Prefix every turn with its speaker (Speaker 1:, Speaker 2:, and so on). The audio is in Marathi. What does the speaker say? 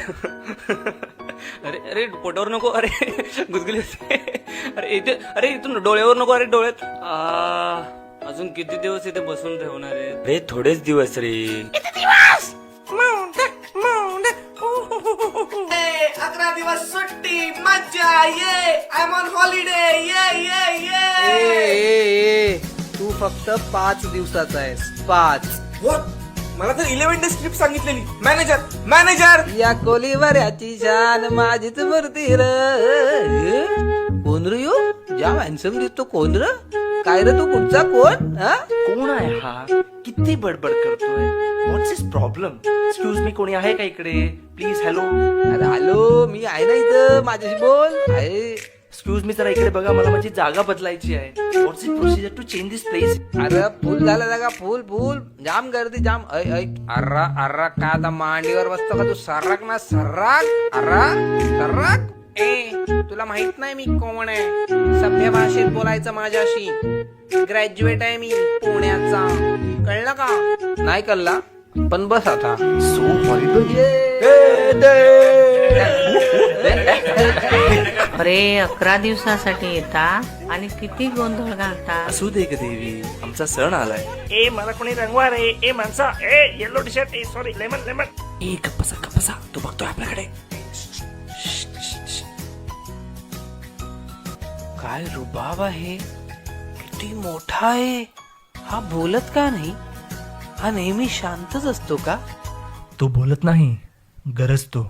Speaker 1: अरे अरे पोटावर नको, अरे गुदगुली होते. अरे इथे, अरे इथून डोळ्यावर नको, अरे डोळ्यात. अजून किती दिवस इथे बसून ठेवणार आहे रे? थोडेच दिवस रे.
Speaker 2: 11 दिवस सुट्टी मजा ये. I am on holiday.
Speaker 3: ए, तू फक्त 5 दिवसाचा आहेस. 5.
Speaker 2: What? मला तर 11 डेज ट्रिप सांगितलेली. मॅनेजर
Speaker 3: या कोलीवर याची शान माझीच मूर्ती र. कोण रे यो? ज्या हॅन्सम दिसतो. कोण र? काय रे तू? कुठचा कोण? हा?
Speaker 4: कोण आहे हा? किती बडबड करतोय? व्हॉट्स इज प्रॉब्लेम? एक्सक्यूज मी, कोणी आहे का इकडे? प्लीज. हॅलो.
Speaker 3: अरे हॅलो, मी आहे ना इथं. माझ्याशी बोल. आहे.
Speaker 4: एक्सक्यूज मी, जरा इकडे बघा, मला माझी जागा बदलायची आहे. What's is procedure to change this place?
Speaker 3: अरे फुल झाला जागा. फुल जाम गर्दी जाम. अर्रा अर्रा का आता मांडीवर बसतो का तू? सर्राक ना सर्राक. अर्रा सर्राक. ए, तुला माहित नाही मी कोण आहे? सभ्य भाषेत बोलायचं माझ्याशी. ग्रॅज्युएट आहे मी पुण्याचा. कळलं का? नाही कळला पण बस आता.
Speaker 4: So horrible.
Speaker 5: अरे 11 दिवसासाठी येता आणि किती गोंधळ घालता.
Speaker 4: असू दे ग देवी, आमचा सण आलाय.
Speaker 6: ए मला कोणी रंगवा रे. ए माणसा, ए येलो टी शर्ट, ए सॉरी लेमन.
Speaker 4: ए गप्पसा, तो बघतोय आपल्याकडे. काय रुबाब आहे, किती मोठा आहे. हा बोलत का नाही? हा नेहमी शांतच असतो का?
Speaker 6: तो बोलत नाही, गरजतो.